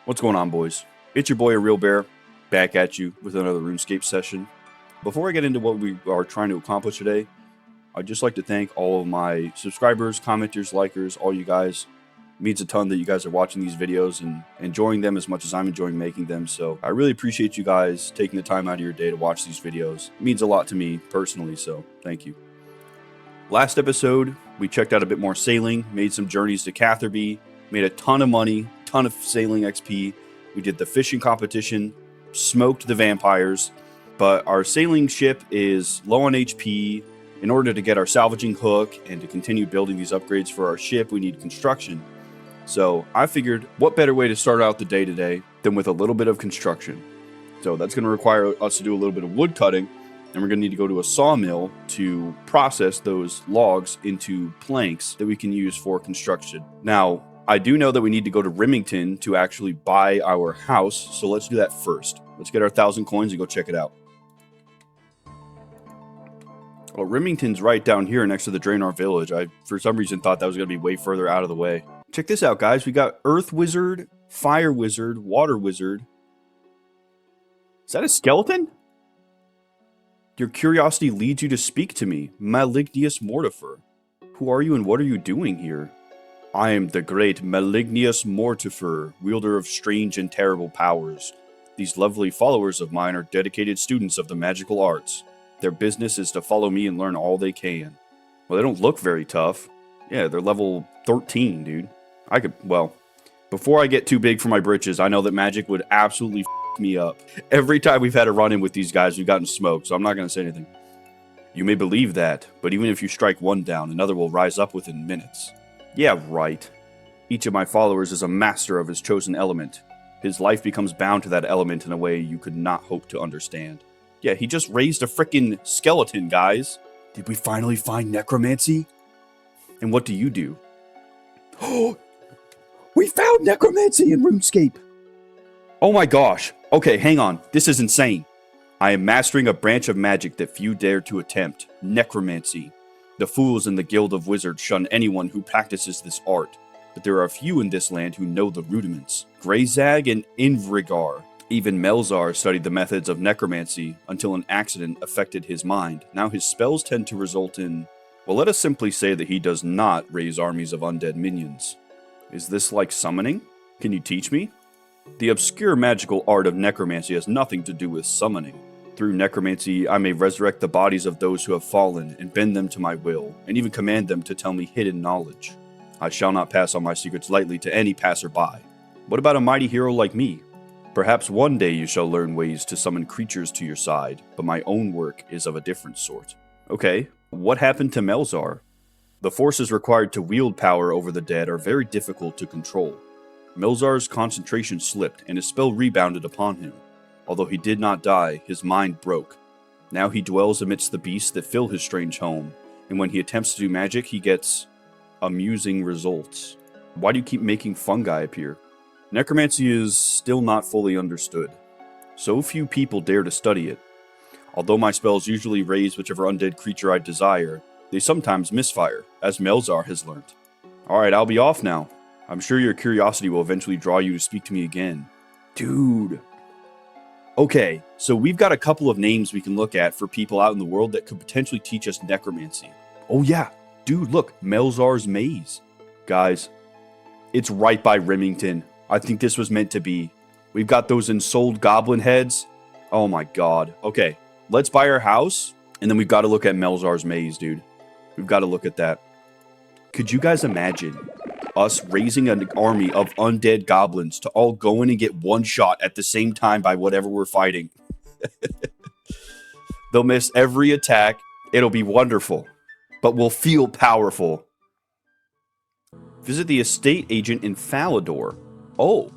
What's going on, boys? It's your boy, A Real Bear, back at you with another Runescape session. Before I get into what we are trying to accomplish today, I'd just like to thank all of my subscribers, commenters, likers, all you guys. It means a ton that you guys are watching these videos and enjoying them as much as I'm enjoying making them. So I really appreciate you guys taking the time out of your day to watch these videos. It means a lot to me personally, so thank you. Last episode, we checked out a bit more sailing, made some journeys to Catherby, made a ton of money, ton of sailing XP. We did the fishing competition, smoked the vampires, but our sailing ship is low on HP. In order to get our salvaging hook and to continue building these upgrades for our ship, we need construction. So I figured, what better way to start out the day today than with a little bit of construction? So that's going to require us to do a little bit of wood cutting, and we're going to need to go to a sawmill to process those logs into planks that we can use for construction. Now, I do know that we need to go to Remington to actually buy our house, so let's do that first. Let's get our 1,000 coins and go check it out. Well, Remington's right down here next to the Draenor village. I, for some reason, thought that was going to be way further out of the way. Check this out, guys. We got Earth Wizard, Fire Wizard, Water Wizard. Is that a skeleton? Your curiosity leads you to speak to me, Malignius Mortifer. Who are you and what are you doing here? I am the great Malignius Mortifer, wielder of strange and terrible powers. These lovely followers of mine are dedicated students of the magical arts. Their business is to follow me and learn all they can. Well, they don't look very tough. Yeah, they're level 13, dude. Well, before I get too big for my britches, I know that magic would absolutely f me up. Every time we've had a run-in with these guys, we've gotten smoked, so I'm not going to say anything. You may believe that, but even if you strike one down, another will rise up within minutes. Yeah, right. Each of my followers is a master of his chosen element. His life becomes bound to that element in a way you could not hope to understand. Yeah, he just raised a frickin' skeleton, guys. Did we finally find necromancy? And what do you do? Oh, we found necromancy in Runescape. Oh my gosh. Okay, hang on. This is insane. I am mastering a branch of magic that few dare to attempt. Necromancy. The fools in the Guild of Wizards shun anyone who practices this art, but there are a few in this land who know the rudiments. Greyzag and Invrigar. Even Melzar studied the methods of necromancy until an accident affected his mind. Now his spells tend to result in... Well, let us simply say that he does not raise armies of undead minions. Is this like summoning? Can you teach me? The obscure magical art of necromancy has nothing to do with summoning. Through necromancy, I may resurrect the bodies of those who have fallen and bend them to my will, and even command them to tell me hidden knowledge. I shall not pass on my secrets lightly to any passerby. What about a mighty hero like me? Perhaps one day you shall learn ways to summon creatures to your side, but my own work is of a different sort. Okay, what happened to Melzar? The forces required to wield power over the dead are very difficult to control. Melzar's concentration slipped, and his spell rebounded upon him. Although he did not die, his mind broke. Now he dwells amidst the beasts that fill his strange home, and when he attempts to do magic, he gets amusing results. Why do you keep making fungi appear? Necromancy is still not fully understood. So few people dare to study it. Although my spells usually raise whichever undead creature I desire, they sometimes misfire, as Melzar has learnt. Alright, I'll be off now. I'm sure your curiosity will eventually draw you to speak to me again. Dude. Okay, so we've got a couple of names we can look at for people out in the world that could potentially teach us necromancy. Oh yeah, dude, look, Melzar's Maze. Guys, it's right by Remington. I think this was meant to be. We've got those ensouled goblin heads. Oh my god. Okay, let's buy our house, and then we've got to look at Melzar's Maze, dude. We've got to look at that. Could you guys imagine us raising an army of undead goblins to all go in and get one shot at the same time by whatever we're fighting? They'll miss every attack. It'll be wonderful, but we'll feel powerful. Visit the estate agent in Falador. Oh,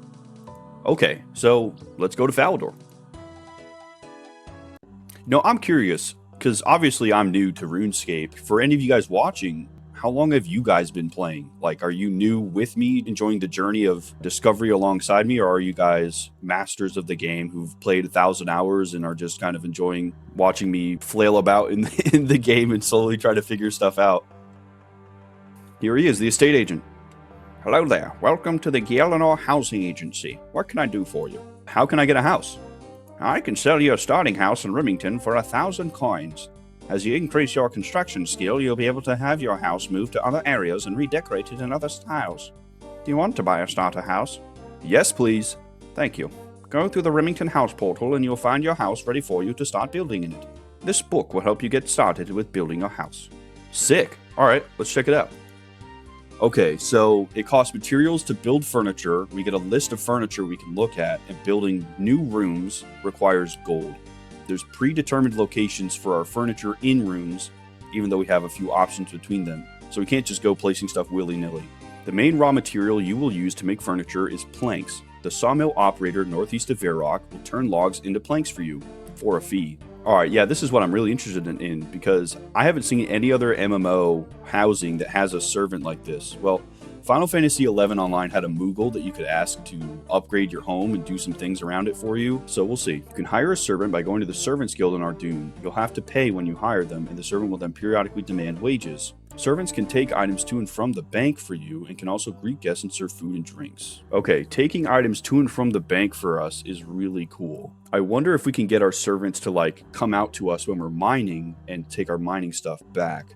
okay, so let's go to Falador. No, I'm curious, because obviously I'm new to RuneScape. For any of you guys watching, how long have you guys been playing? Like, are you new with me, enjoying the journey of discovery alongside me, or are you guys masters of the game who've played 1,000 hours and are just kind of enjoying watching me flail about in the game and slowly try to figure stuff out? Here he is, the estate agent. Hello there. Welcome to the Gielinor Housing Agency. What can I do for you? How can I get a house? I can sell you a starting house in Remington for 1,000 coins. As you increase your construction skill, you'll be able to have your house moved to other areas and redecorated in other styles. Do you want to buy a starter house? Yes, please. Thank you. Go through the Remington House portal and you'll find your house ready for you to start building in it. This book will help you get started with building your house. Sick. Alright, let's check it out. Okay, so it costs materials to build furniture. We get a list of furniture we can look at, and building new rooms requires gold. There's predetermined locations for our furniture in rooms, even though we have a few options between them. So we can't just go placing stuff willy-nilly. The main raw material you will use to make furniture is planks. The sawmill operator northeast of Varrock will turn logs into planks for you, for a fee. Alright, yeah, this is what I'm really interested in because I haven't seen any other MMO housing that has a servant like this. Well, Final Fantasy XI Online had a Moogle that you could ask to upgrade your home and do some things around it for you, so we'll see. You can hire a servant by going to the Servants Guild in Ardoon. You'll have to pay when you hire them, and the servant will then periodically demand wages. Servants can take items to and from the bank for you and can also greet guests and serve food and drinks. Okay, taking items to and from the bank for us is really cool. I wonder if we can get our servants to come out to us when we're mining and take our mining stuff back.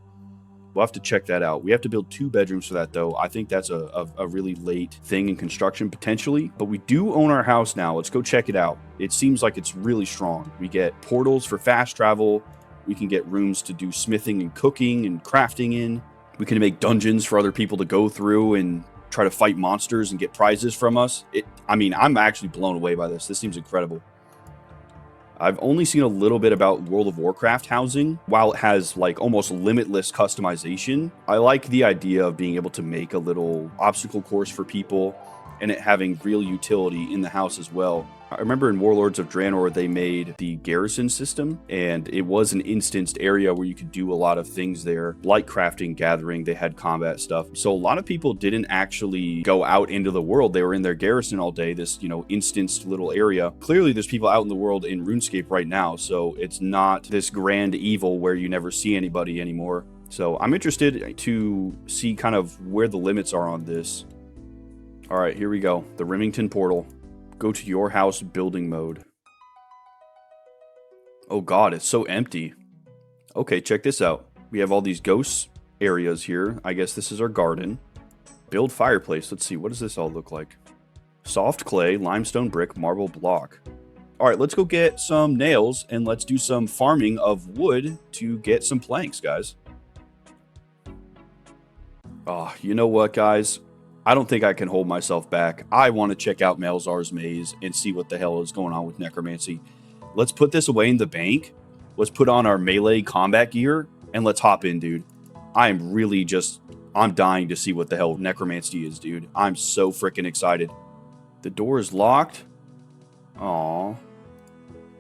We'll have to check that out. We have to build 2 bedrooms for that though. I think that's a really late thing in construction potentially, but we do own our house now. Let's go check it out. It seems like it's really strong. We get portals for fast travel. We can get rooms to do smithing and cooking and crafting in. We can make dungeons for other people to go through and try to fight monsters and get prizes from us. I'm actually blown away by this. This seems incredible. I've only seen a little bit about World of Warcraft housing. While it has almost limitless customization, I like the idea of being able to make a little obstacle course for people and it having real utility in the house as well. I remember in Warlords of Draenor, they made the garrison system, and it was an instanced area where you could do a lot of things there, like crafting, gathering, they had combat stuff. So a lot of people didn't actually go out into the world. They were in their garrison all day, this, instanced little area. Clearly, there's people out in the world in RuneScape right now, so it's not this grand evil where you never see anybody anymore. So I'm interested to see kind of where the limits are on this. All right, here we go. The Remington portal. Go to your house building mode. Oh god, it's so empty. Okay, check this out. We have all these ghost areas here. I guess this is our garden. Build fireplace. Let's see, what does this all look like? Soft clay, limestone brick, marble block. All right, let's go get some nails and let's do some farming of wood to get some planks, guys. Oh, you know what, guys? I don't think I can hold myself back. I want to check out Melzar's maze and see what the hell is going on with Necromancy. Let's put this away in the bank. Let's put on our melee combat gear and let's hop in, dude. I'm dying to see what the hell Necromancy is, dude. I'm so freaking excited. The door is locked. Aww.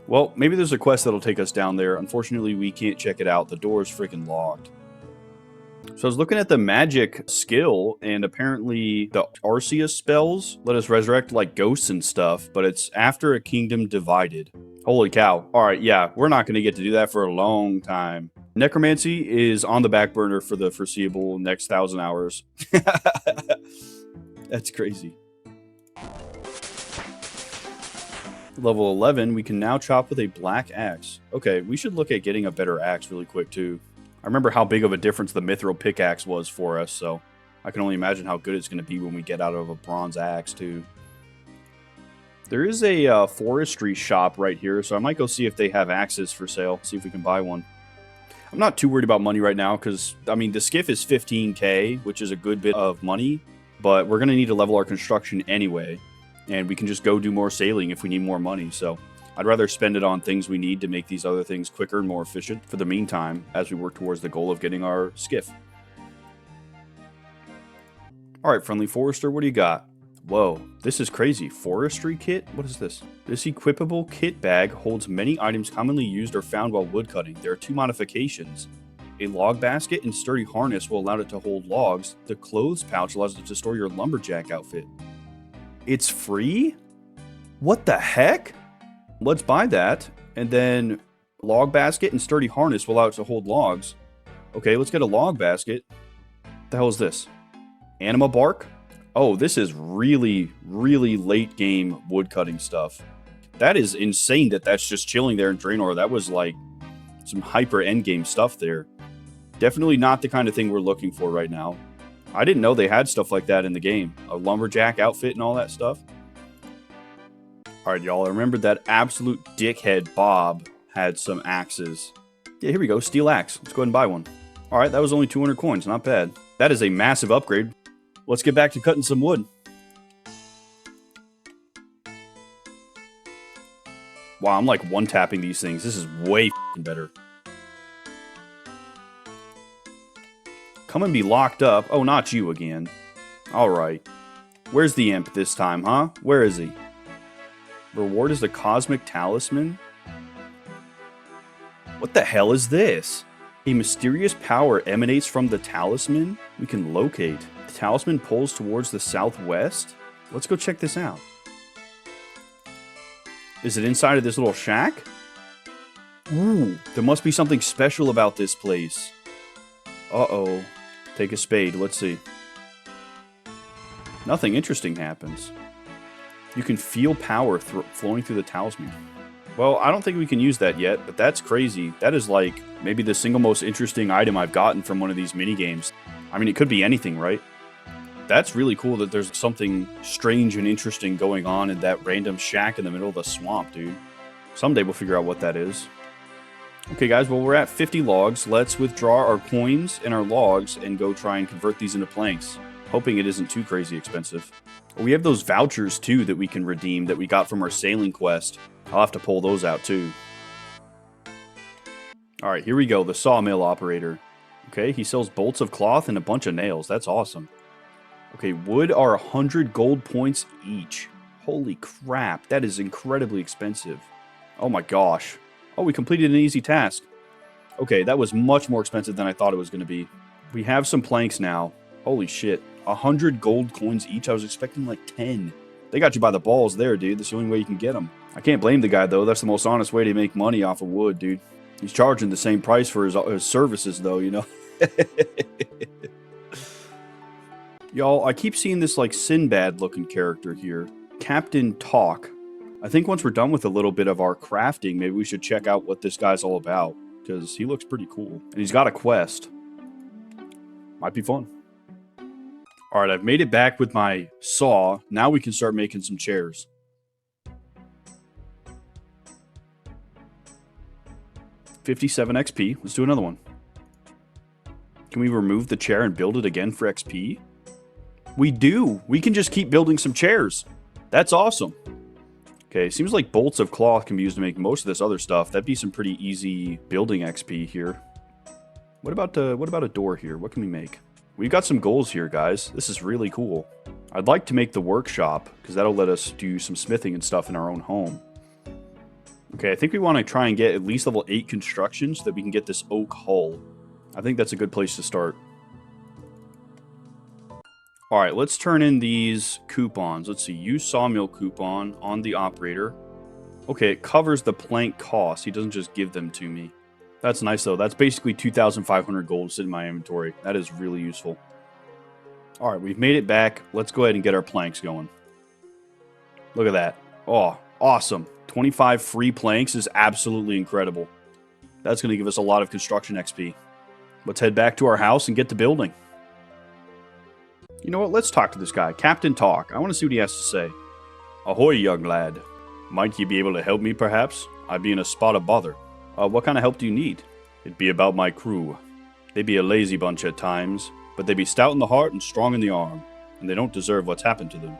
Well, maybe there's a quest that'll take us down there. Unfortunately, we can't check it out. The door is freaking locked. So I was looking at the magic skill, and apparently the Arceus spells let us resurrect ghosts and stuff, but it's after a kingdom divided. Holy cow. Alright, yeah, we're not going to get to do that for a long time. Necromancy is on the back burner for the foreseeable next 1,000 hours. That's crazy. Level 11, we can now chop with a black axe. Okay, we should look at getting a better axe really quick too. I remember how big of a difference the mithril pickaxe was for us, so I can only imagine how good it's going to be when we get out of a bronze axe, too. There is a forestry shop right here, so I might go see if they have axes for sale, see if we can buy one. I'm not too worried about money right now, because, the skiff is 15k, which is a good bit of money, but we're going to need to level our construction anyway, and we can just go do more sailing if we need more money, so I'd rather spend it on things we need to make these other things quicker and more efficient for the meantime as we work towards the goal of getting our skiff. Alright, friendly forester, what do you got? Whoa, this is crazy. Forestry kit? What is this? This equipable kit bag holds many items commonly used or found while woodcutting. There are 2 modifications. A log basket and sturdy harness will allow it to hold logs. The clothes pouch allows it to store your lumberjack outfit. It's free? What the heck? Let's buy that, and then log basket and sturdy harness will allow it to hold logs. Okay, let's get a log basket. What the hell is this? Anima bark? Oh, this is really, really late game woodcutting stuff. That is insane that that's just chilling there in Draenor. That was like some hyper endgame stuff there. Definitely not the kind of thing we're looking for right now. I didn't know they had stuff like that in the game. A lumberjack outfit and all that stuff. Alright, y'all. I remember that absolute dickhead Bob had some axes. Yeah, here we go. Steel axe. Let's go ahead and buy one. Alright, that was only 200 coins. Not bad. That is a massive upgrade. Let's get back to cutting some wood. Wow, I'm like one-tapping these things. This is way better. Come and be locked up. Oh, not you again. Alright. Where's the imp this time, huh? Where is he? Reward is the Cosmic Talisman? What the hell is this? A mysterious power emanates from the talisman we can locate. The talisman pulls towards the southwest? Let's go check this out. Is it inside of this little shack? Ooh, there must be something special about this place. Uh-oh. Take a spade, let's see. Nothing interesting happens. You can feel power flowing through the talisman. Well, I don't think we can use that yet, but that's crazy. That is like maybe the single most interesting item I've gotten from one of these minigames. I mean, it could be anything, right? That's really cool that there's something strange and interesting going on in that random shack in the middle of the swamp, dude. Someday we'll figure out what that is. Okay, guys, well, we're at 50 logs. Let's withdraw our coins and our logs and go try and convert these into planks. Hoping it isn't too crazy expensive. We have those vouchers, too, that we can redeem that we got from our sailing quest. I'll have to pull those out, too. Alright, here we go. The sawmill operator. Okay, he sells bolts of cloth and a bunch of nails. That's awesome. Okay, wood are 100 gold points each. Holy crap, that is incredibly expensive. Oh my gosh. Oh, we completed an easy task. Okay, that was much more expensive than I thought it was going to be. We have some planks now. Holy shit. 100 gold coins each. I was expecting like 10. They got you by the balls there, dude. That's the only way you can get them. I can't blame the guy, though. That's the most honest way to make money off of wood, dude. He's charging the same price for his services, though, you know? Y'all, I keep seeing this, like, Sinbad-looking character here. Captain Tock. I think once we're done with a little bit of our crafting, maybe we should check out what this guy's all about. Because he looks pretty cool. And he's got a quest. Might be fun. Alright, I've made it back with my saw. Now we can start making some chairs. $57 XP. Let's do another one. Can we remove the chair and build it again for XP? We do! We can just keep building some chairs. That's awesome. Okay, seems like bolts of cloth can be used to make most of this other stuff. That'd be some pretty easy building XP here. What about a door here? What can we make? We've got some goals here, guys. This is really cool. I'd like to make the workshop, because that'll let us do some smithing and stuff in our own home. Okay, I think we want to try and get at least level 8 construction so that we can get this oak hull. I think that's a good place to start. Alright, let's turn in these coupons. Let's see, use sawmill coupon on the operator. Okay, it covers the plank cost. He doesn't just give them to me. That's nice, though. That's basically 2,500 gold sitting in my inventory. That is really useful. Alright, we've made it back. Let's go ahead and get our planks going. Look at that. Oh, awesome. 25 free planks is absolutely incredible. That's going to give us a lot of construction XP. Let's head back to our house and get to building. You know what? Let's talk to this guy, Captain Tock. I want to see what he has to say. Ahoy, young lad. Might you be able to help me, perhaps? I'd be in a spot of bother. What kind of help do you need? It'd be about my crew. They be a lazy bunch at times, but they be stout in the heart and strong in the arm, and they don't deserve what's happened to them.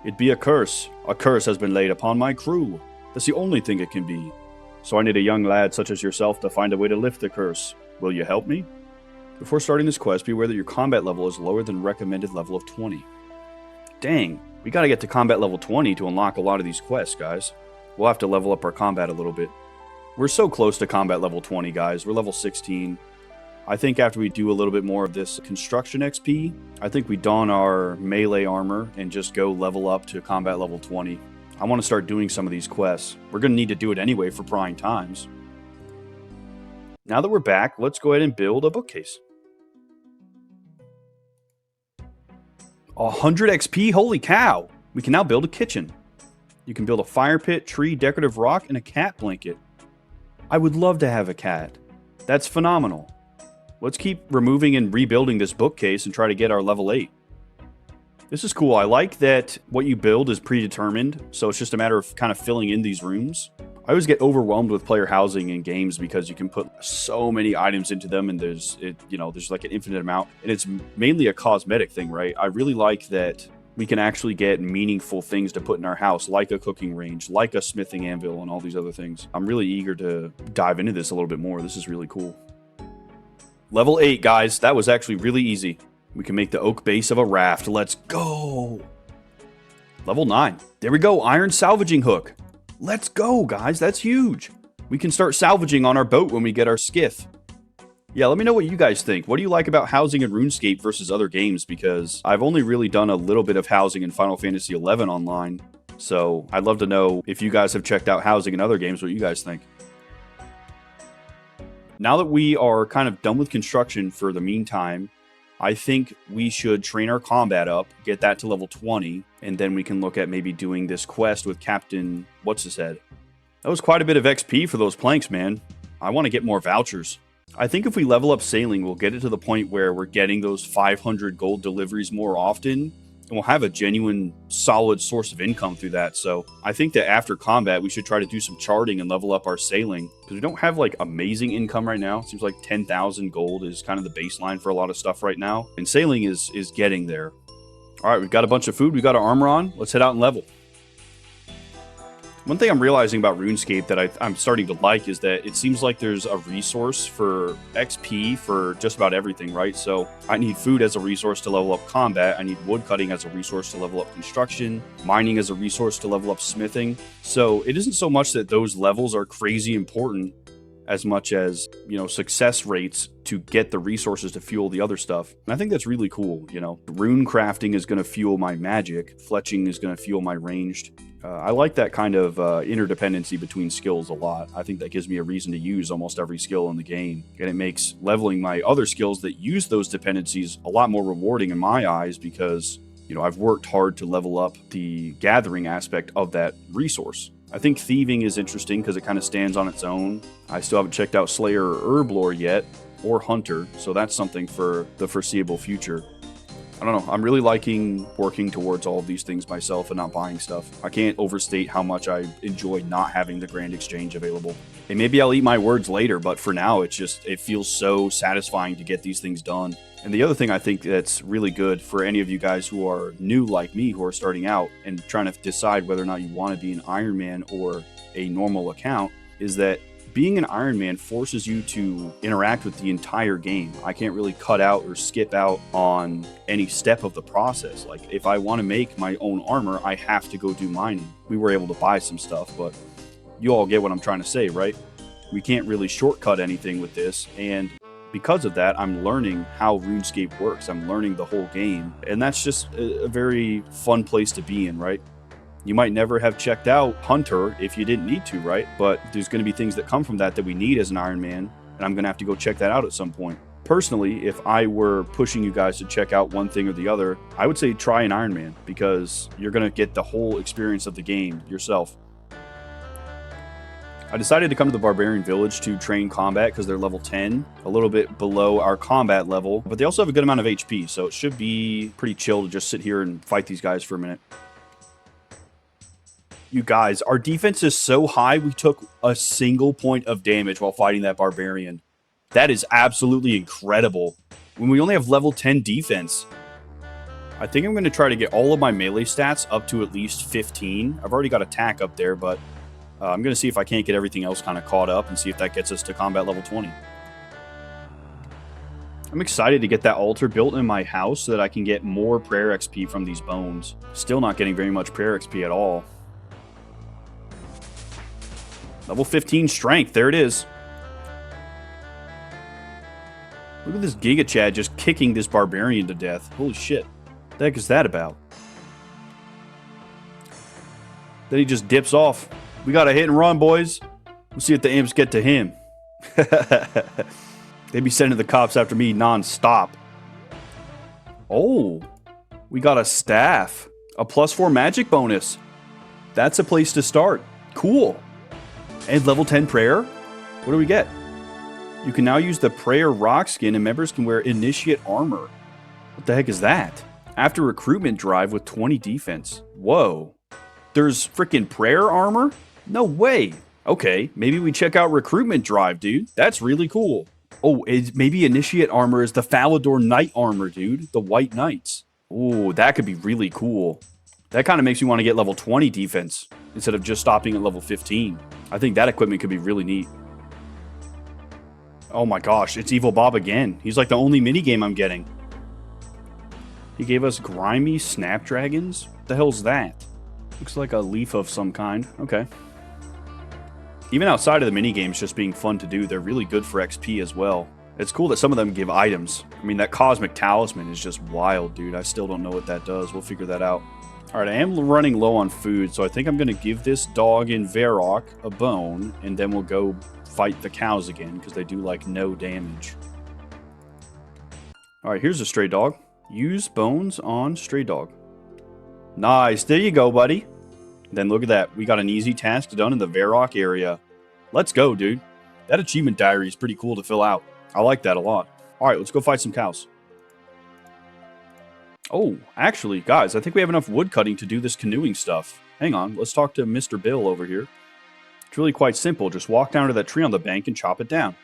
It'd be a curse. A curse has been laid upon my crew. That's the only thing it can be. So I need a young lad such as yourself to find a way to lift the curse. Will you help me? Before starting this quest, be aware that your combat level is lower than recommended level of 20. Dang, we gotta get to combat level 20 to unlock a lot of these quests, guys. We'll have to level up our combat a little bit. We're so close to combat level 20, guys. We're level 16. I think after we do a little bit more of this construction XP, I think we don our melee armor and just go level up to combat level 20. I want to start doing some of these quests. We're going to need to do it anyway for prying times. Now that we're back, let's go ahead and build a bookcase. 100 XP? Holy cow! We can now build a kitchen. You can build a fire pit, tree, decorative rock, and a cat blanket. I would love to have a cat. That's phenomenal. Let's keep removing and rebuilding this bookcase and try to get our level 8. This is cool. I like that what you build is predetermined, so it's just a matter of kind of filling in these rooms. I always get overwhelmed with player housing in games because you can put so many items into them, and there's like an infinite amount, and it's mainly a cosmetic thing, right? I really like that we can actually get meaningful things to put in our house, like a cooking range, like a smithing anvil, and all these other things. I'm really eager to dive into this a little bit more. This is really cool. Level 8, guys. That was actually really easy. We can make the oak base of a raft. Let's go. Level 9. There we go. Iron salvaging hook. Let's go, guys. That's huge. We can start salvaging on our boat when we get our skiff. Yeah, let me know what you guys think. What do you like about housing in RuneScape versus other games? Because I've only really done a little bit of housing in Final Fantasy XI online. So I'd love to know if you guys have checked out housing in other games, what you guys think. Now that we are kind of done with construction for the meantime, I think we should train our combat up, get that to level 20, and then we can look at maybe doing this quest with Captain What's-His-Head. That was quite a bit of XP for those planks, man. I want to get more vouchers. I think if we level up sailing, we'll get it to the point where we're getting those 500 gold deliveries more often, and we'll have a genuine, solid source of income through that. So I think that after combat, we should try to do some charting and level up our sailing, because we don't have like amazing income right now. It seems like 10,000 gold is kind of the baseline for a lot of stuff right now, and sailing is getting there. All right, we've got a bunch of food. We got our armor on. Let's head out and level. One thing I'm realizing about RuneScape that I'm starting to like is that it seems like there's a resource for XP for just about everything, right? So I need food as a resource to level up combat. I need woodcutting as a resource to level up construction, mining as a resource to level up smithing. So it isn't so much that those levels are crazy important as much as, success rates to get the resources to fuel the other stuff. And I think that's really cool, Rune crafting is going to fuel my magic. Fletching is going to fuel my ranged. I like that kind of interdependency between skills a lot. I think that gives me a reason to use almost every skill in the game. And it makes leveling my other skills that use those dependencies a lot more rewarding in my eyes because, I've worked hard to level up the gathering aspect of that resource. I think thieving is interesting because it kind of stands on its own. I still haven't checked out Slayer or Herblore yet, or Hunter, so that's something for the foreseeable future. I don't know, I'm really liking working towards all of these things myself and not buying stuff. I can't overstate how much I enjoy not having the Grand Exchange available. And maybe I'll eat my words later, but for now, it feels so satisfying to get these things done. And the other thing I think that's really good for any of you guys who are new like me, who are starting out and trying to decide whether or not you want to be an Ironman or a normal account, is that being an Ironman forces you to interact with the entire game. I can't really cut out or skip out on any step of the process. Like, if I want to make my own armor, I have to go do mining. We were able to buy some stuff, but you all get what I'm trying to say, right? We can't really shortcut anything with this, and because of that, I'm learning how RuneScape works. I'm learning the whole game, and that's just a very fun place to be in, right? You might never have checked out Hunter if you didn't need to, right? But there's going to be things that come from that we need as an Ironman, and I'm going to have to go check that out at some point. Personally, if I were pushing you guys to check out one thing or the other, I would say try an Ironman, because you're going to get the whole experience of the game yourself. I decided to come to the Barbarian Village to train combat because they're level 10, a little bit below our combat level, but they also have a good amount of HP, so it should be pretty chill to just sit here and fight these guys for a minute. You guys, our defense is so high, we took a single point of damage while fighting that Barbarian. That is absolutely incredible. When we only have level 10 defense. I think I'm going to try to get all of my melee stats up to at least 15. I've already got attack up there, but I'm going to see if I can't get everything else kind of caught up and see if that gets us to combat level 20. I'm excited to get that altar built in my house so that I can get more prayer XP from these bones. Still not getting very much prayer XP at all. Level 15 strength. There it is. Look at this Giga Chad just kicking this barbarian to death. Holy shit. What the heck is that about? Then he just dips off. We got a hit and run, boys. We'll see if the imps get to him. They'd be sending the cops after me non-stop. Oh. We got a staff. A +4 magic bonus. That's a place to start. Cool. And level 10 prayer? What do we get? You can now use the prayer rock skin and members can wear initiate armor. What the heck is that? After recruitment drive with 20 defense. Whoa. There's freaking prayer armor? No way. Okay, maybe we check out recruitment drive, dude. That's really cool. Oh, maybe initiate armor is the Falador Knight armor, dude. The White Knights. Ooh, that could be really cool. That kind of makes me want to get level 20 defense instead of just stopping at level 15. I think that equipment could be really neat. Oh my gosh, it's Evil Bob again. He's like the only minigame I'm getting. He gave us grimy snapdragons? What the hell's that? Looks like a leaf of some kind. Okay. Even outside of the minigames just being fun to do, they're really good for XP as well. It's cool that some of them give items. I mean, that Cosmic Talisman is just wild, dude. I still don't know what that does. We'll figure that out. Alright, I am running low on food, so I think I'm going to give this dog in Varrock a bone, and then we'll go fight the cows again, because they do, like, no damage. Alright, here's a stray dog. Use bones on stray dog. Nice. There you go, buddy. Then look at that. We got an easy task done in the Varrock area. Let's go, dude. That achievement diary is pretty cool to fill out. I like that a lot. Alright, let's go fight some cows. Oh, actually, guys, I think we have enough woodcutting to do this canoeing stuff. Hang on, let's talk to Mr. Bill over here. It's really quite simple. Just walk down to that tree on the bank and chop it down.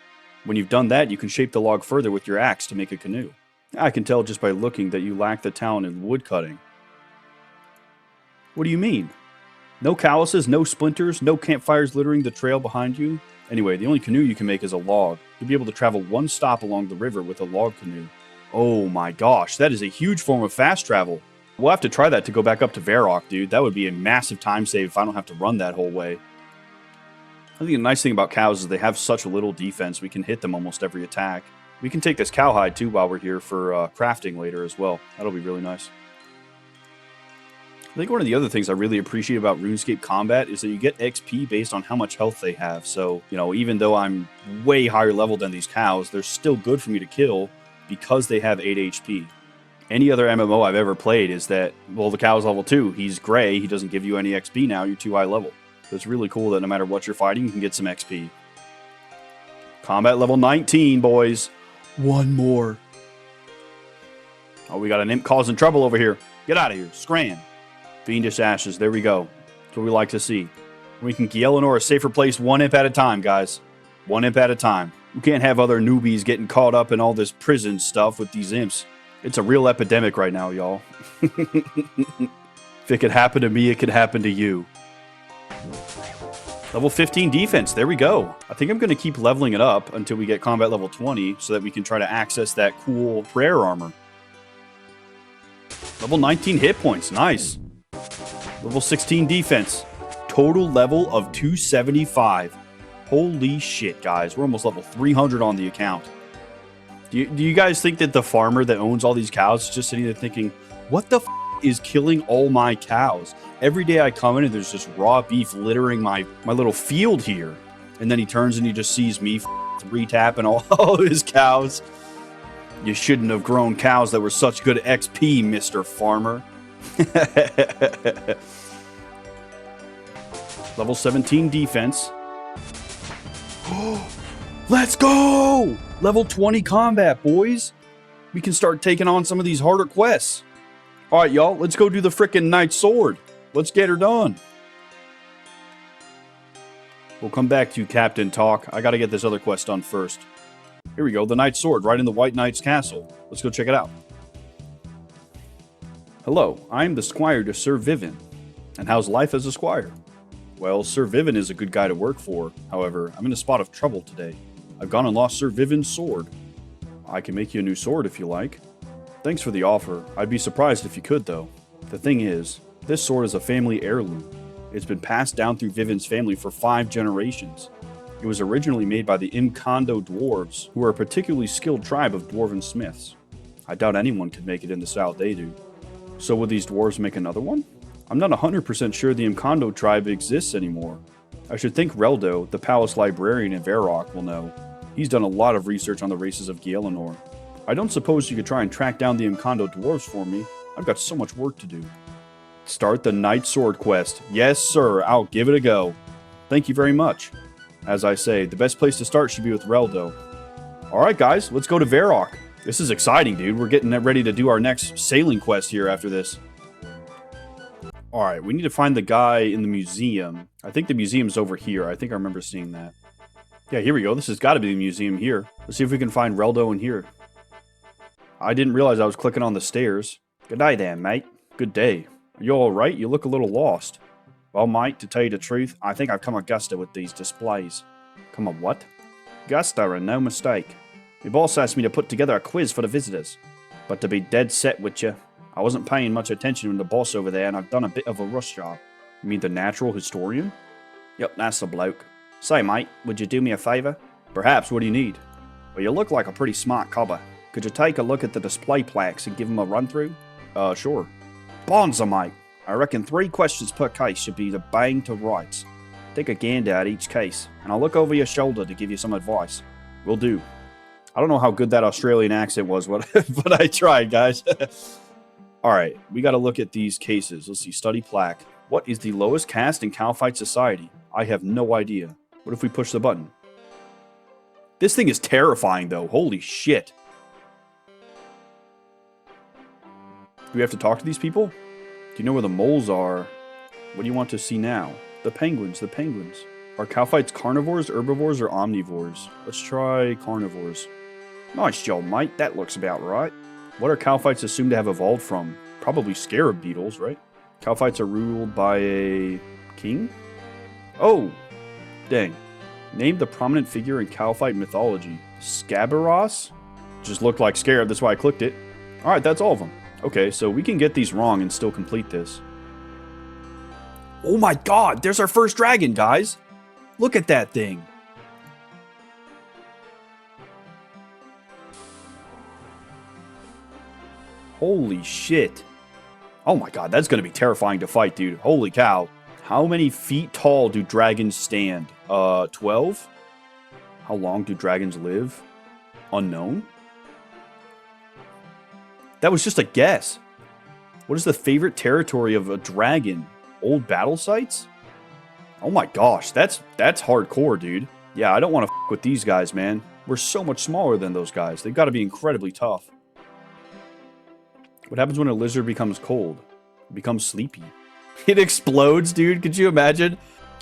When you've done that, you can shape the log further with your axe to make a canoe. I can tell just by looking that you lack the talent in woodcutting. What do you mean? No calluses, no splinters, no campfires littering the trail behind you? Anyway, the only canoe you can make is a log. You'll be able to travel one stop along the river with a log canoe. Oh my gosh, that is a huge form of fast travel. We'll have to try that to go back up to Varrock, dude. That would be a massive time save if I don't have to run that whole way. I think the nice thing about cows is they have such little defense, we can hit them almost every attack. We can take this cowhide too while we're here for crafting later as well. That'll be really nice. I think one of the other things I really appreciate about RuneScape combat is that you get XP based on how much health they have. So, you know, even though I'm way higher level than these cows, they're still good for me to kill because they have 8 HP. Any other MMO I've ever played is that, well, the cow's level 2. He's gray. He doesn't give you any XP now. You're too high level. So it's really cool that no matter what you're fighting, you can get some XP. Combat level 19, boys. One more. Oh, we got an imp causing trouble over here. Get out of here. Scram. Fiendish Ashes. There we go. That's what we like to see. We can Gielinor a safer place one imp at a time, guys. One imp at a time. We can't have other newbies getting caught up in all this prison stuff with these imps. It's a real epidemic right now, y'all. If it could happen to me, it could happen to you. Level 15 defense. There we go. I think I'm going to keep leveling it up until we get combat level 20 so that we can try to access that cool prayer armor. Level 19 hit points. Nice. Level 16 defense. Total level of 275. Holy shit, guys. We're almost level 300 on the account. Do you guys think that the farmer that owns all these cows is just sitting there thinking, what the f is killing all my cows? Every day I come in and there's just raw beef littering my little field here. And then he turns and he just sees me re-tapping all his cows. You shouldn't have grown cows that were such good XP, Mr. Farmer. Level 17 defense. Let's go! Level 20 combat, boys. We can start taking on some of these harder quests. Alright, y'all. Let's go do the frickin' Knight Sword. Let's get her done. We'll come back to you, Captain Tock. I gotta get this other quest done first. Here we go. The Knight Sword, right in the White Knight's castle. Let's go check it out. Hello. I am the squire to Sir Vivin. And how's life as a squire? Well, Sir Vivin is a good guy to work for. However, I'm in a spot of trouble today. I've gone and lost Sir Vivin's sword. I can make you a new sword if you like. Thanks for the offer. I'd be surprised if you could, though. The thing is, this sword is a family heirloom. It's been passed down through Vivin's family for 5 generations. It was originally made by the Imkondo dwarves, who are a particularly skilled tribe of dwarven smiths. I doubt anyone could make it in the style they do. So would these dwarves make another one? I'm not 100% sure the Imkondo tribe exists anymore. I should think Raldo, the palace librarian in Varrock, will know. He's done a lot of research on the races of Gielinor. I don't suppose you could try and track down the Imkondo dwarves for me. I've got so much work to do. Start the Knight Sword quest. Yes, sir. I'll give it a go. Thank you very much. As I say, the best place to start should be with Raldo. Alright, guys. Let's go to Varrock. This is exciting, dude. We're getting ready to do our next sailing quest here after this. Alright, we need to find the guy in the museum. I think the museum's over here. I think I remember seeing that. Yeah, here we go. This has got to be the museum here. Let's see if we can find Raldo in here. I didn't realize I was clicking on the stairs. Good day there, mate. Good day. Are you alright? You look a little lost. Well, mate, to tell you the truth, I think I've come a gusto with these displays. Come on, what? Gusto and no mistake. My boss asked me to put together a quiz for the visitors. But to be dead set with you, I wasn't paying much attention to the boss over there and I've done a bit of a rush job. You mean the natural historian? Yep, that's the bloke. Say, mate, would you do me a favour? Perhaps, what do you need? Well, you look like a pretty smart cobber. Could you take a look at the display plaques and give them a run-through? Sure. Bonza, mate. I reckon 3 questions per case should be the bang to rights. Take a gander at each case, and I'll look over your shoulder to give you some advice. Will do. I don't know how good that Australian accent was, but I tried, guys. Alright, we gotta look at these cases. Let's see, study plaque. What is the lowest caste in Calphite society? I have no idea. What if we push the button? This thing is terrifying, though. Holy shit. Do we have to talk to these people? Do you know where the moles are? What do you want to see now? The penguins, the penguins. Are Calphites carnivores, herbivores, or omnivores? Let's try carnivores. Nice job, mate. That looks about right. What are Calphites assumed to have evolved from? Probably scarab beetles, right? Calphites are ruled by a king? Oh! Dang. Name the prominent figure in Calphite mythology. Scabaros? Just looked like scarab, that's why I clicked it. Alright, that's all of them. Okay, so we can get these wrong and still complete this. Oh my god, there's our first dragon, guys! Look at that thing! Holy shit. Oh my god, that's gonna be terrifying to fight, dude. Holy cow. How many feet tall do dragons stand? 12? How long do dragons live? Unknown? That was just a guess. What is the favorite territory of a dragon? Old battle sites? Oh my gosh, that's hardcore, dude. Yeah, I don't want to f with these guys, man. We're so much smaller than those guys. They've got to be incredibly tough. What happens when a lizard becomes cold? It becomes sleepy. It explodes, dude. Could you imagine?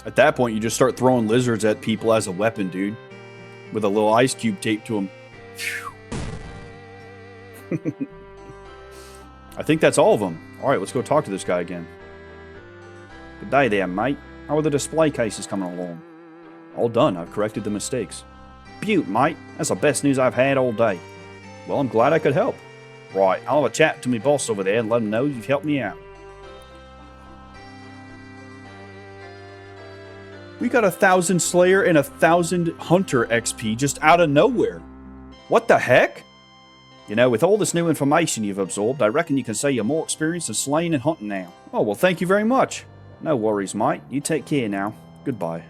At that point, you just start throwing lizards at people as a weapon, dude. With a little ice cube taped to them. I think that's all of them. Alright, let's go talk to this guy again. Good day there, mate. How are the display cases coming along? All done. I've corrected the mistakes. Beaut, mate. That's the best news I've had all day. Well, I'm glad I could help. Right, I'll have a chat to my boss over there and let him know you've helped me out. We got 1,000 Slayer and 1,000 Hunter XP just out of nowhere. What the heck? You know, with all this new information you've absorbed, I reckon you can say you're more experienced in slaying and hunting now. Oh, well, thank you very much. No worries, mate. You take care now. Goodbye.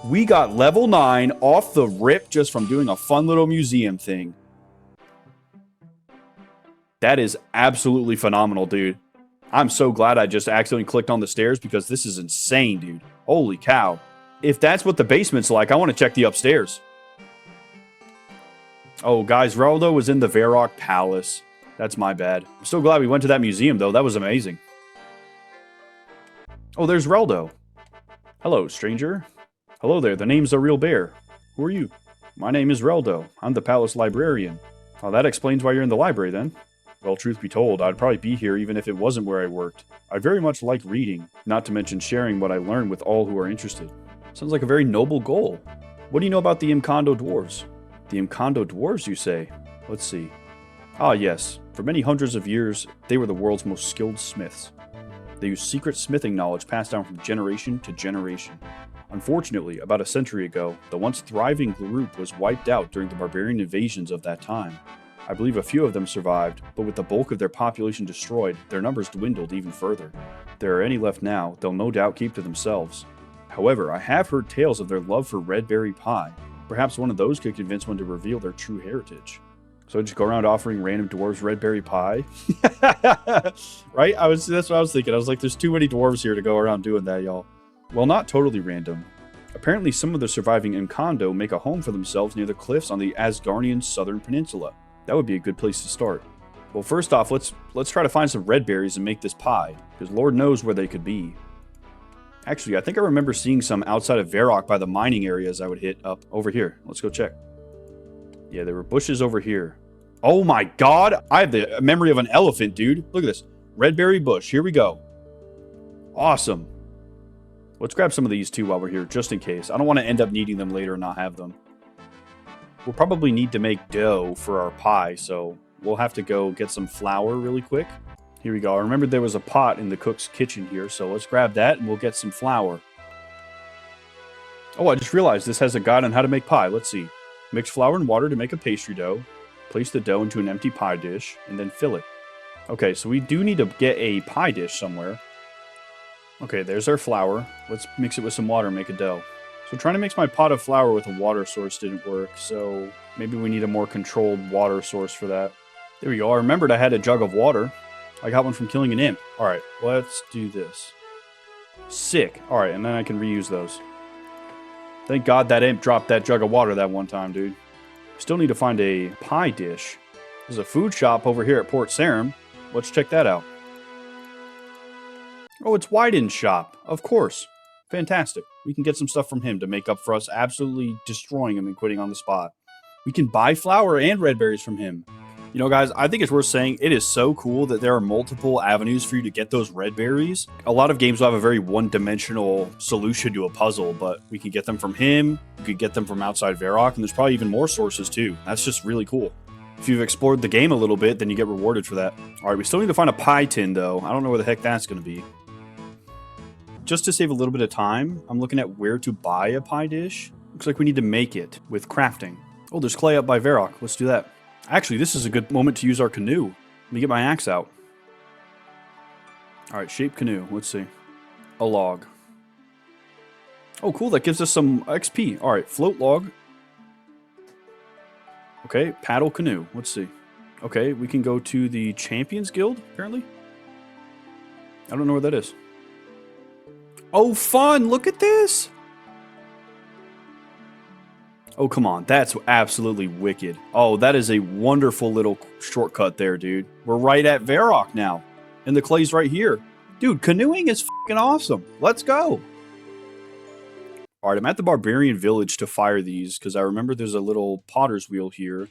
We got level 9 off the rip just from doing a fun little museum thing. That is absolutely phenomenal, dude. I'm so glad I just accidentally clicked on the stairs because this is insane, dude. Holy cow. If that's what the basement's like, I want to check the upstairs. Oh, guys, Raldo was in the Varrock Palace. That's my bad. I'm so glad we went to that museum, though. That was amazing. Oh, there's Raldo. Hello, stranger. Hello there, the name's a real bear. Who are you? My name is Raldo. I'm the palace librarian. Oh, that explains why you're in the library, then. Well, truth be told, I'd probably be here even if it wasn't where I worked. I very much like reading, not to mention sharing what I learn with all who are interested. Sounds like a very noble goal. What do you know about the Imkondo dwarves? The Imkondo dwarves, you say? Let's see. Ah, yes. For many hundreds of years, they were the world's most skilled smiths. They used secret smithing knowledge passed down from generation to generation. Unfortunately, about a century ago, the once thriving group was wiped out during the barbarian invasions of that time. I believe a few of them survived, but with the bulk of their population destroyed, their numbers dwindled even further. If there are any left now, they'll no doubt keep to themselves. However, I have heard tales of their love for Redberry Pie. Perhaps one of those could convince one to reveal their true heritage. So I just go around offering random dwarves Redberry Pie. Right? That's what I was thinking. I was like, there's too many dwarves here to go around doing that, y'all. Well, not totally random. Apparently, some of the surviving Encanto make a home for themselves near the cliffs on the Asgardian southern peninsula. That would be a good place to start. Well, first off, let's try to find some red berries and make this pie, because Lord knows where they could be. Actually, I think I remember seeing some outside of Varrock by the mining areas I would hit up over here. Let's go check. Yeah, there were bushes over here. Oh my god! I have the memory of an elephant, dude. Look at this. Red berry bush. Here we go. Awesome. Let's grab some of these too while we're here, just in case. I don't want to end up needing them later and not have them. We'll probably need to make dough for our pie, so we'll have to go get some flour really quick. Here we go. I remembered there was a pot in the cook's kitchen here, so let's grab that and we'll get some flour. Oh, I just realized this has a guide on how to make pie. Let's see. Mix flour and water to make a pastry dough. Place the dough into an empty pie dish and then fill it. Okay, so we do need to get a pie dish somewhere. Okay, there's our flour. Let's mix it with some water and make a dough. So trying to mix my pot of flour with a water source didn't work, so maybe we need a more controlled water source for that. There we go. I remembered I had a jug of water. I got one from killing an imp. Alright, let's do this. Sick. Alright, and then I can reuse those. Thank God that imp dropped that jug of water that one time, dude. Still need to find a pie dish. There's a food shop over here at Port Sarim. Let's check that out. Oh, it's Wyden's shop. Of course. Fantastic. We can get some stuff from him to make up for us absolutely destroying him and quitting on the spot. We can buy flour and red berries from him. You know, guys, I think it's worth saying it is so cool that there are multiple avenues for you to get those red berries. A lot of games will have a very one-dimensional solution to a puzzle, but we can get them from him, we could get them from outside Varrock, and there's probably even more sources too. That's just really cool. If you've explored the game a little bit, then you get rewarded for that. Alright, we still need to find a pie tin, though. I don't know where the heck that's going to be. Just to save a little bit of time, I'm looking at where to buy a pie dish. Looks like we need to make it with crafting. Oh, there's clay up by Varrock. Let's do that. Actually, this is a good moment to use our canoe. Let me get my axe out. Alright, shape canoe. Let's see. A log. Oh, cool. That gives us some XP. Alright, float log. Okay, paddle canoe. Let's see. Okay, we can go to the Champions Guild, apparently. I don't know where that is. Oh, fun! Look at this! Oh, come on. That's absolutely wicked. Oh, that is a wonderful little shortcut there, dude. We're right at Varrock now. And the clay's right here. Dude, canoeing is fucking awesome. Let's go. Alright, I'm at the Barbarian Village to fire these, because I remember there's a little potter's wheel here.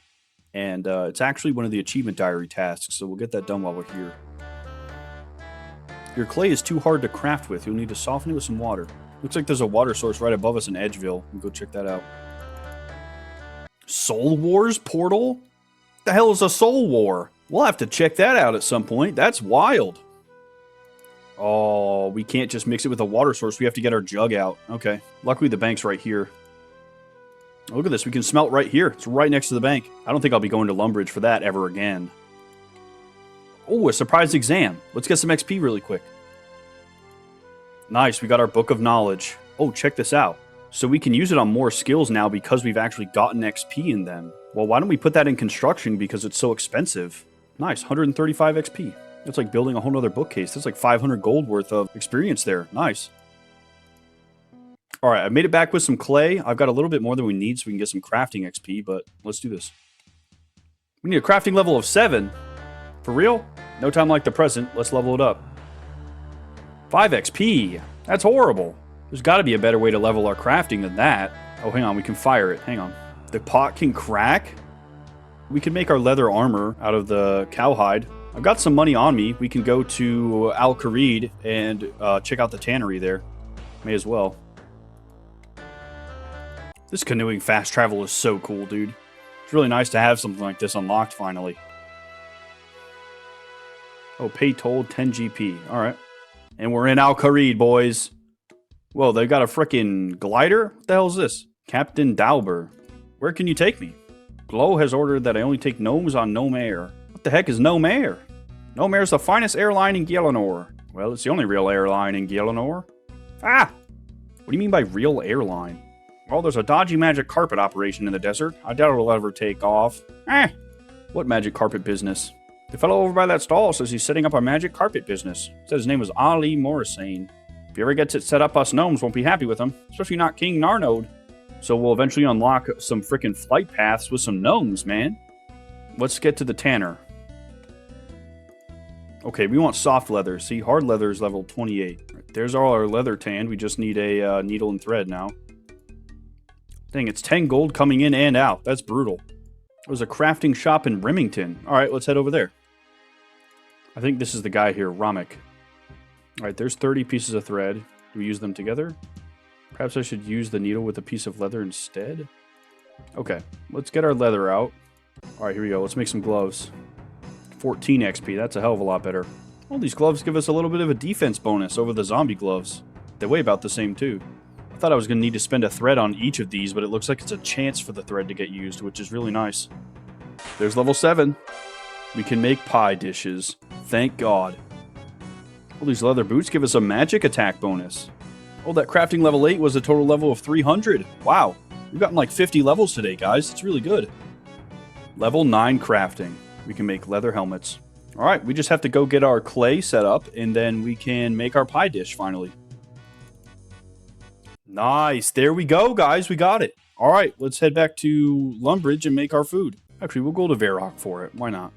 And it's actually one of the achievement diary tasks, so we'll get that done while we're here. Your clay is too hard to craft with. You'll need to soften it with some water. Looks like there's a water source right above us in Edgeville. We'll go check that out. Soul Wars portal? What the hell is a Soul War? We'll have to check that out at some point. That's wild. Oh, we can't just mix it with a water source. We have to get our jug out. Okay. Luckily, the bank's right here. Look at this. We can smelt right here. It's right next to the bank. I don't think I'll be going to Lumbridge for that ever again. Oh, a surprise exam. Let's get some XP really quick. Nice. We got our Book of Knowledge. Oh, check this out. So we can use it on more skills now because we've actually gotten XP in them. Well, why don't we put that in construction because it's so expensive? Nice, 135 XP. That's like building a whole nother bookcase. That's like 500 gold worth of experience there. Nice. Alright, I made it back with some clay. I've got a little bit more than we need so we can get some crafting XP, but let's do this. We need a crafting level of 7. For real? No time like the present. Let's level it up. 5 XP. That's horrible. There's got to be a better way to level our crafting than that. Oh, hang on. We can fire it. Hang on. The pot can crack? We can make our leather armor out of the cowhide. I've got some money on me. We can go to Kharid and check out the tannery there. May as well. This canoeing fast travel is so cool, dude. It's really nice to have something like this unlocked finally. Oh, pay toll 10 GP. Alright. And we're in Kharid, boys. Whoa, they got a frickin' glider? What the hell is this? Captain Dauber. Where can you take me? Glow has ordered that I only take gnomes on Gnome Air. What the heck is Gnome Air? Gnome Air is the finest airline in Gielinor. Well, it's the only real airline in Gielinor. Ah! What do you mean by real airline? Oh, there's a dodgy magic carpet operation in the desert. I doubt it'll ever take off. What magic carpet business? The fellow over by that stall says he's setting up a magic carpet business. Said his name was Ali Morrisane. If he ever gets it set up, us gnomes won't be happy with him. Especially not King Narnode. So we'll eventually unlock some freaking flight paths with some gnomes, man. Let's get to the tanner. Okay, we want soft leather. See, hard leather is level 28. Right, there's all our leather tanned. We just need a needle and thread now. Dang, it's 10 gold coming in and out. That's brutal. There's a crafting shop in Remington. Alright, let's head over there. I think this is the guy here, Ramek. Alright, there's 30 pieces of thread. Do we use them together? Perhaps I should use the needle with a piece of leather instead? Okay, let's get our leather out. Alright, here we go. Let's make some gloves. 14 XP, that's a hell of a lot better. All these gloves give us a little bit of a defense bonus over the zombie gloves. They weigh about the same too. I thought I was going to need to spend a thread on each of these, but it looks like it's a chance for the thread to get used, which is really nice. There's level 7. We can make pie dishes. Thank God. All these leather boots give us a magic attack bonus. Oh, that crafting level 8 was a total level of 300. Wow. We've gotten like 50 levels today, guys. It's really good. Level 9 crafting. We can make leather helmets. Alright, we just have to go get our clay set up, and then we can make our pie dish, finally. Nice. There we go, guys. We got it. Alright, let's head back to Lumbridge and make our food. Actually, we'll go to Varrock for it. Why not?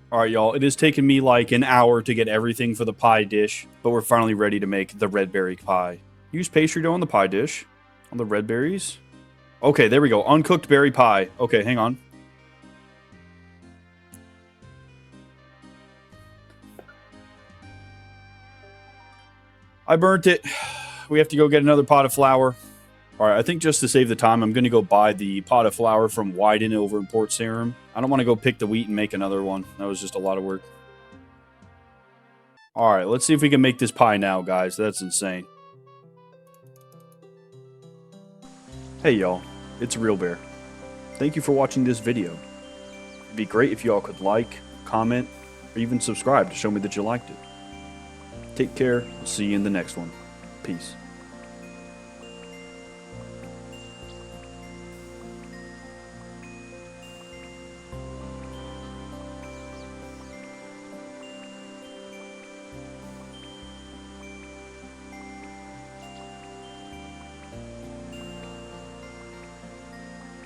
Alright, y'all. It has taken me like an hour to get everything for the pie dish, but we're finally ready to make the Redberry Pie. Use pastry dough on the pie dish. On the red berries. Okay, there we go. Uncooked berry pie. Okay, hang on. I burnt it. We have to go get another pot of flour. Alright, I think just to save the time, I'm going to go buy the pot of flour from Wyden over in Port Sarum. I don't want to go pick the wheat and make another one. That was just a lot of work. Alright, let's see if we can make this pie now, guys. That's insane. Hey, y'all. It's Real Bear. Thank you for watching this video. It'd be great if y'all could like, comment, or even subscribe to show me that you liked it. Take care. I'll see you in the next one. Peace.